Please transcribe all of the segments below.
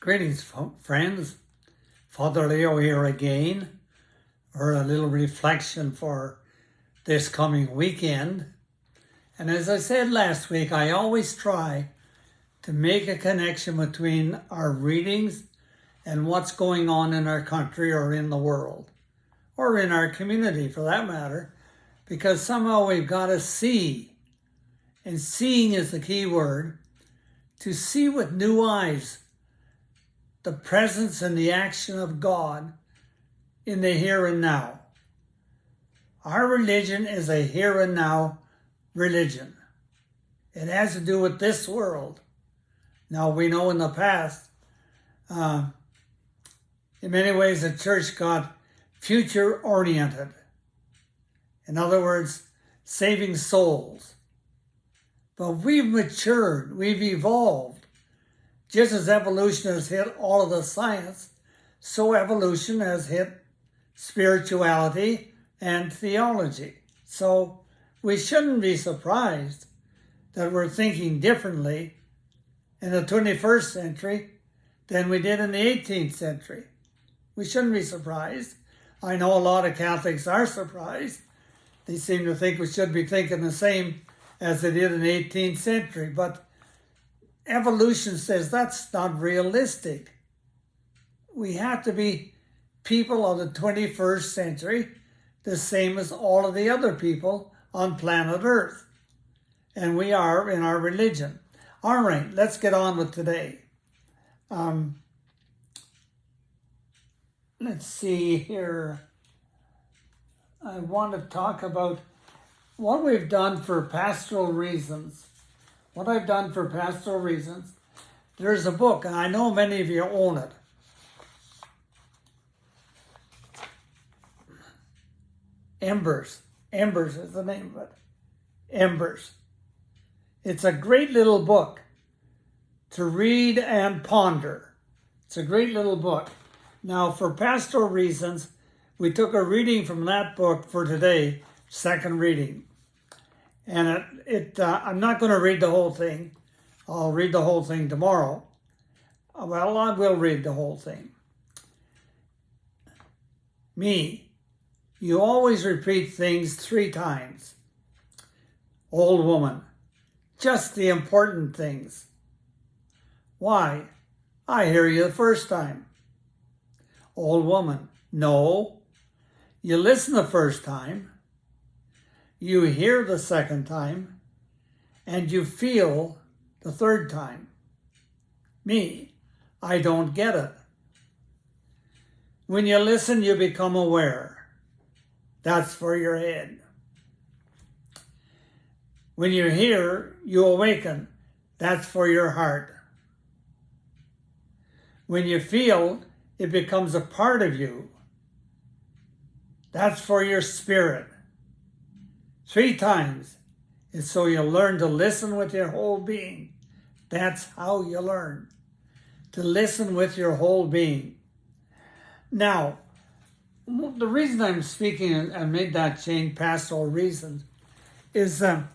Greetings, friends. Father Leo here again for a little reflection for this coming weekend. And as I said last week, I always try to make a connection between our readings and what's going on in our country or in the world, or in our community for that matter, because somehow we've got to see, and seeing is the key word, to see with new eyes the presence and the action of God in the here and now. Our religion is a here and now religion. It has to do with this world. Now, we know in the past, in many ways, the church got future-oriented. In other words, saving souls. But we've matured, we've evolved. Just as evolution has hit all of the science, so evolution has hit spirituality and theology. So we shouldn't be surprised that we're thinking differently in the 21st century than we did in the 18th century. We shouldn't be surprised. I know a lot of Catholics are surprised. They seem to think we should be thinking the same as they did in the 18th century, but evolution says that's not realistic. We have to be people of the 21st century, the same as all of the other people on planet Earth. And we are in our religion. All right, let's get on with today. Let's see here. I want to talk about what we've done for pastoral reasons. What I've done for pastoral reasons. There's a book, and I know many of you own it. Embers. Embers is the name of it. Embers. It's a great little book to read and ponder. It's a great little book. Now, for pastoral reasons, we took a reading from that book for today, second reading. And I'm not going to read the whole thing. I'll read the whole thing tomorrow. Well, I will read the whole thing. Me, you always repeat things 3 times. Old woman, just the important things. Why? I hear you the first time. Old woman, no. You listen the first time. You hear the second time, and you feel the third time. Me, I don't get it. When you listen, you become aware. That's for your head. When you hear, you awaken. That's for your heart. When you feel, it becomes a part of you. That's for your spirit. 3 times is so you learn to listen with your whole being. That's how you learn. To listen with your whole being. Now, the reason I'm speaking and made that change, pastoral reasons, is I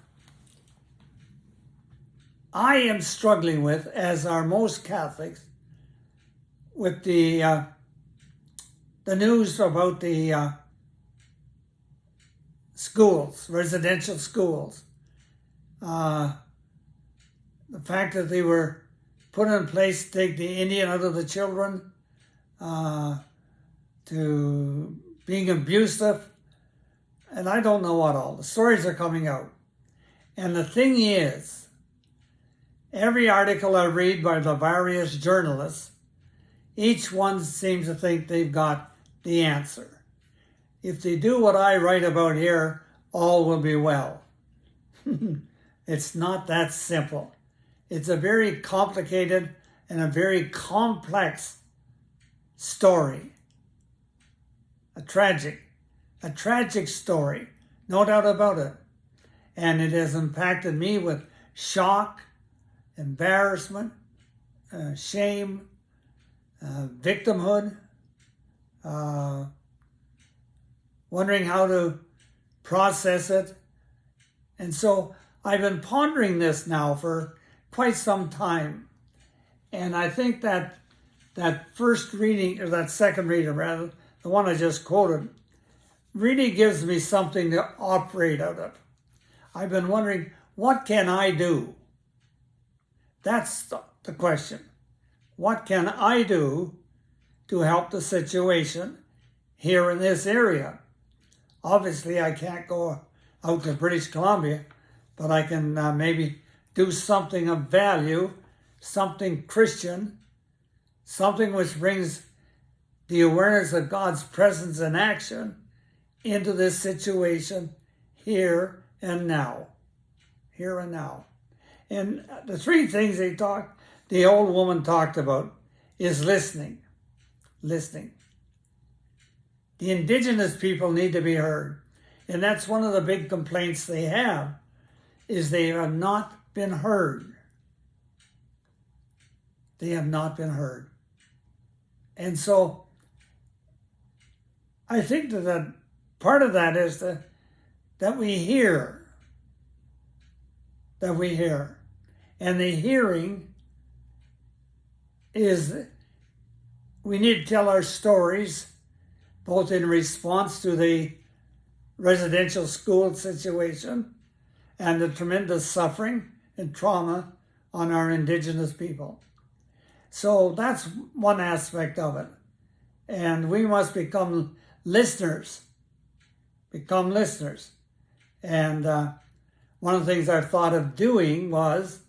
am struggling with, as are most Catholics, with the news about the schools, residential schools. The fact that they were put in place to take the Indian out of the children, to being abusive, and I don't know what all. The stories are coming out. And the thing is, every article I read by the various journalists, each one seems to think they've got the answer. If they do what I write about here, all will be well. It's not that simple. It's a very complicated and a very complex story. A tragic story, no doubt about it. And it has impacted me with shock, embarrassment, shame, victimhood, wondering how to process it. And so I've been pondering this now for quite some time. And I think that that first reading, or that second reading rather, the one I just quoted, really gives me something to operate out of. I've been wondering, what can I do? That's the question. What can I do to help the situation here in this area? Obviously, I can't go out to British Columbia, but I can maybe do something of value, something Christian, something which brings the awareness of God's presence and action into this situation here and now. Here and now. And the three things the old woman talked about is listening. Listening. The indigenous people need to be heard. And that's one of the big complaints they have, is they have not been heard. They have not been heard. And so I think that part of that is that we hear. That we hear. And the hearing is, we need to tell our stories, both in response to the residential school situation and the tremendous suffering and trauma on our indigenous people. So that's one aspect of it. And we must become listeners. Become listeners. And one of the things I thought of doing was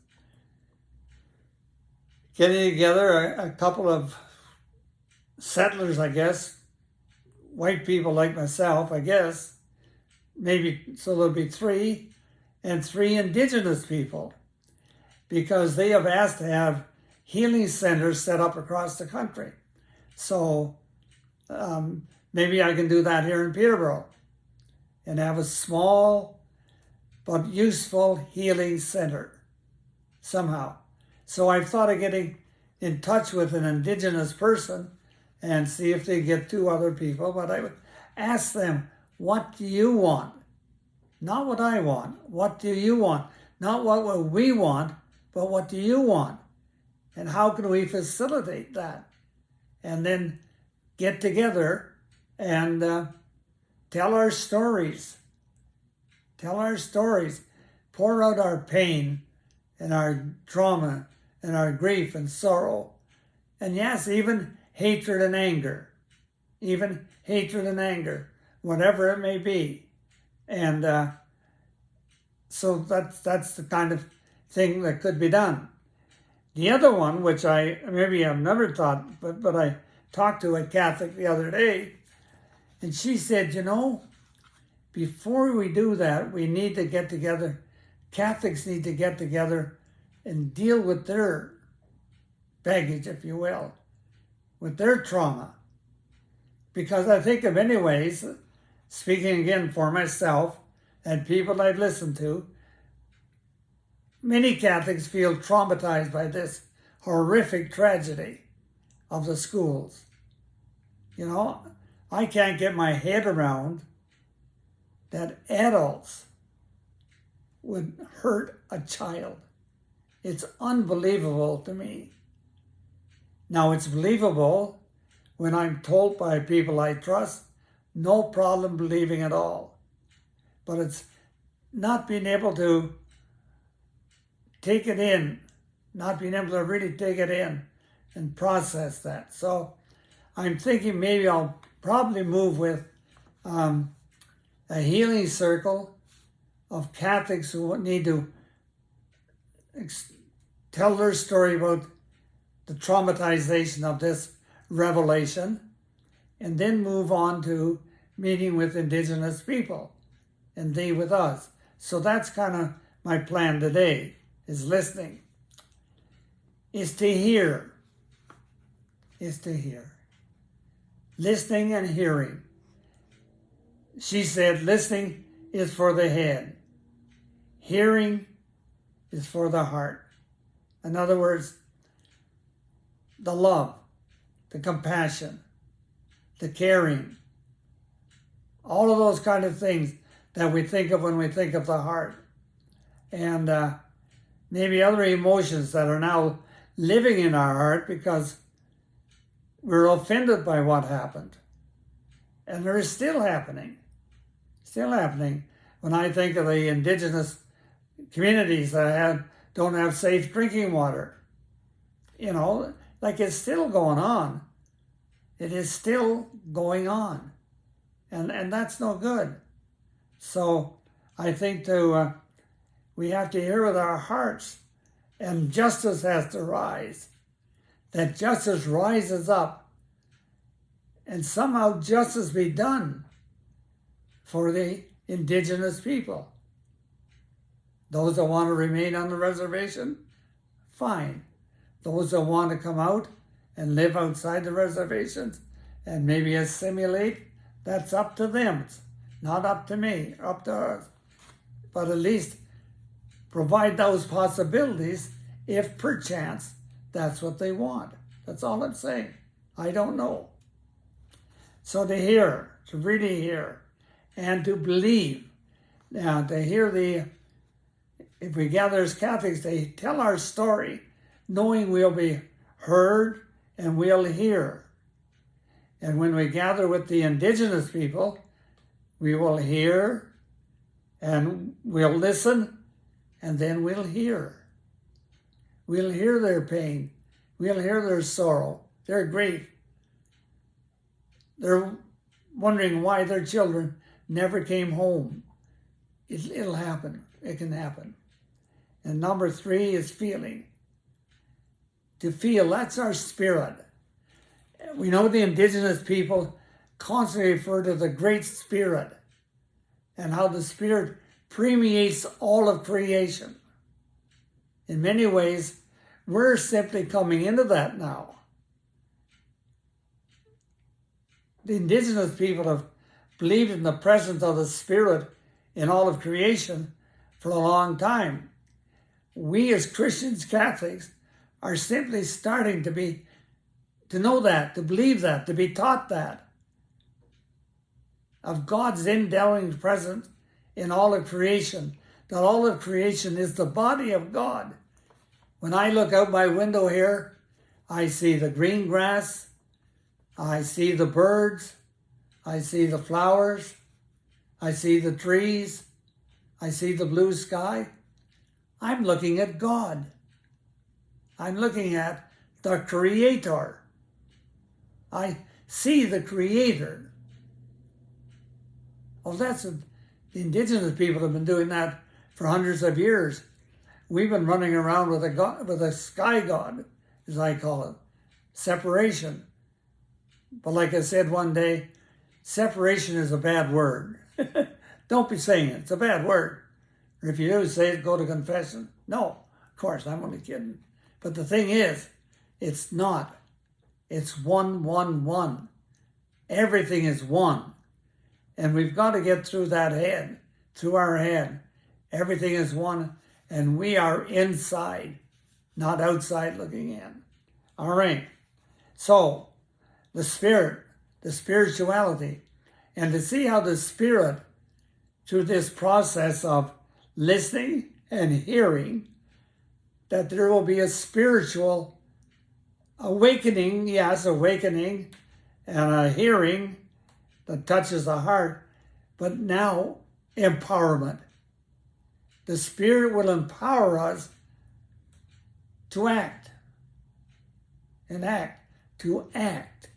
getting together a couple of settlers, I guess, white people like myself, I guess, maybe, so there'll be three, and three indigenous people, because they have asked to have healing centers set up across the country. So maybe I can do that here in Peterborough and have a small but useful healing center somehow. So I've thought of getting in touch with an indigenous person and see if they get two other people, but I would ask them, what do you want? Not what I want. What do you want? Not what we want, but what do you want? And how can we facilitate that? And then get together and tell our stories. Tell our stories. Pour out our pain and our trauma and our grief and sorrow. And yes, even hatred and anger. Even hatred and anger, whatever it may be. And so that's the kind of thing that could be done. The other one, which I maybe have never thought, but I talked to a Catholic the other day, and she said, before we do that, we need to get together. Catholics need to get together and deal with their baggage, if you will, with their trauma. Because I think in many ways, speaking again for myself and people I've listened to, many Catholics feel traumatized by this horrific tragedy of the schools. I can't get my head around that adults would hurt a child. It's unbelievable to me. Now, it's believable when I'm told by people I trust, no problem believing at all. But it's not being able to take it in, not being able to really take it in and process that. So I'm thinking maybe I'll probably move with a healing circle of Catholics who need to tell their story about the traumatization of this revelation, and then move on to meeting with Indigenous people and they with us. So that's kind of my plan today, is listening, is to hear, listening and hearing. She said listening is for the head, hearing is for the heart. In other words, the love, the compassion, the caring, all of those kind of things that we think of when we think of the heart. And maybe other emotions that are now living in our heart because we're offended by what happened. And there is still happening. Still happening. When I think of the indigenous communities that don't have safe drinking water, like it's still going on. It is still going on. And that's no good. So I think we have to hear with our hearts, and justice has to rise. That justice rises up, and somehow justice be done for the indigenous people. Those that want to remain on the reservation, fine. Those that want to come out and live outside the reservations and maybe assimilate, that's up to them. It's not up to me, up to us. But at least provide those possibilities if perchance that's what they want. That's all I'm saying. I don't know. So to hear, to really hear, and to believe. Now, to hear if we gather as Catholics, they tell our story, knowing we'll be heard and we'll hear. And when we gather with the indigenous people, we will hear and we'll listen, and then we'll hear. We'll hear their pain. We'll hear their sorrow, their grief. They're wondering why their children never came home. It'll happen. It can happen. And number 3 is feeling. To feel, that's our spirit. We know the indigenous people constantly refer to the Great Spirit and how the Spirit permeates all of creation. In many ways, we're simply coming into that now. The indigenous people have believed in the presence of the Spirit in all of creation for a long time. We as Christians, Catholics, are simply starting to know that, to believe that, to be taught that, of God's indwelling presence in all of creation, that all of creation is the body of God. When I look out my window here, I see the green grass, I see the birds, I see the flowers, I see the trees, I see the blue sky. I'm looking at God. I'm looking at the Creator. I see the Creator. Oh, the indigenous people have been doing that for hundreds of years. We've been running around with a sky god, as I call it, separation. But like I said one day, separation is a bad word. Don't be saying it. It's a bad word. Or if you do say it, go to confession. No, of course, I'm only kidding. But the thing is, it's not. It's one, one, one. Everything is one. And we've got to get through that head, through our head. Everything is one, and we are inside, not outside looking in. All right. So, the Spirit, the spirituality, and to see how the Spirit, through this process of listening and hearing, that there will be a spiritual awakening, yes, awakening, and a hearing that touches the heart, but now empowerment. The Spirit will empower us to act, to act.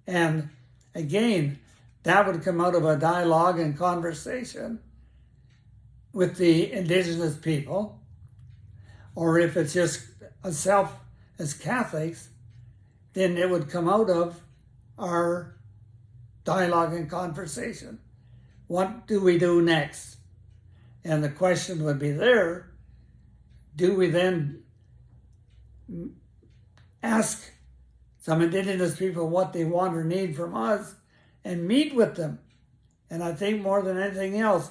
And again, that would come out of a dialogue and conversation with the indigenous people, or if it's just self as Catholics, then it would come out of our dialogue and conversation. What do we do next? And the question would be there, do we then ask some indigenous people what they want or need from us and meet with them? And I think more than anything else,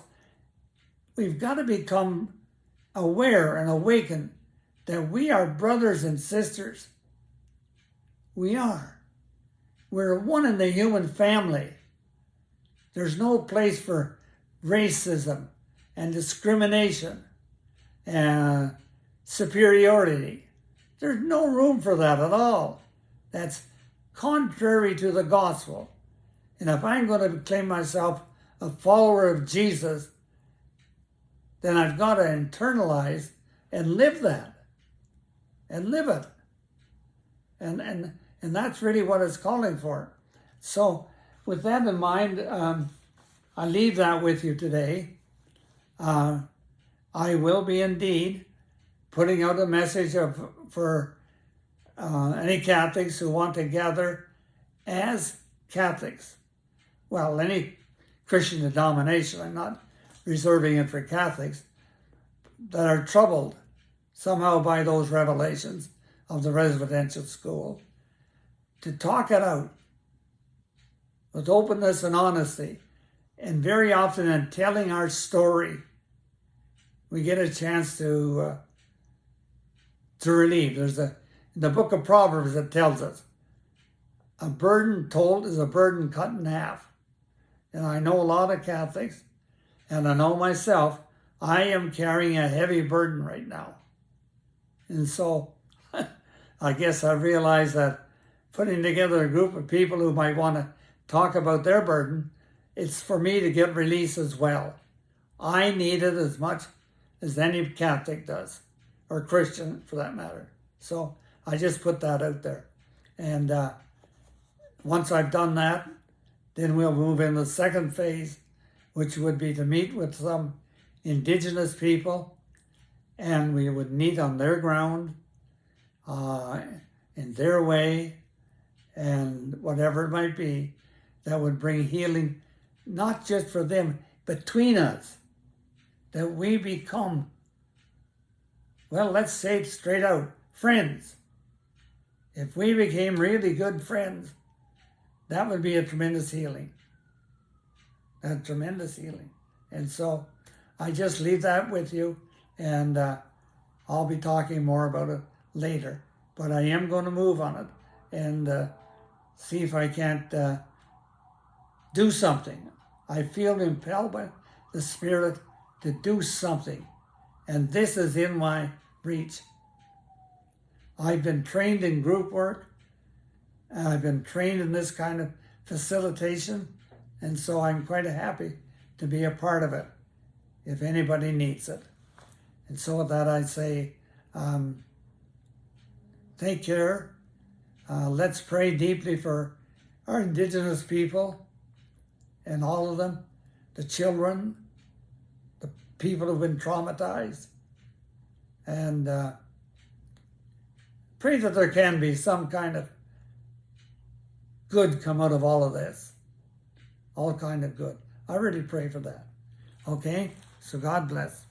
we've got to become aware and awaken that we are brothers and sisters. We are. We're one in the human family. There's no place for racism and discrimination and superiority. There's no room for that at all. That's contrary to the gospel. And if I'm going to claim myself a follower of Jesus, then I've got to internalize and live that. And live it. And that's really what it's calling for. So with that in mind, I leave that with you today. I will be indeed putting out a message for any Catholics who want to gather as Catholics. Well, any Christian denomination, I'm not reserving it for Catholics, that are troubled somehow by those revelations of the residential school, to talk it out with openness and honesty. And very often in telling our story, we get a chance to relieve. In the book of Proverbs, it tells us, a burden told is a burden cut in half. And I know a lot of Catholics, and I know myself, I am carrying a heavy burden right now. And so I guess I realized that putting together a group of people who might want to talk about their burden, it's for me to get release as well. I need it as much as any Catholic does, or Christian for that matter. So I just put that out there. And once I've done that, then we'll move into the second phase, which would be to meet with some Indigenous people, and we would meet on their ground, in their way, and whatever it might be, that would bring healing, not just for them, between us, that we become, well, let's say it straight out, friends. If we became really good friends, that would be a tremendous healing. A tremendous healing. And so I just leave that with you, and I'll be talking more about it later. But I am going to move on it and see if I can't do something. I feel impelled by the Spirit to do something, and this is in my reach. I've been trained in group work, and I've been trained in this kind of facilitation, and so I'm quite happy to be a part of it if anybody needs it. And so with that I say, take care. Let's pray deeply for our Indigenous people and all of them, the children, the people who've been traumatized, and pray that there can be some kind of good come out of all of this. All kind of good. I really pray for that. Okay? So God bless.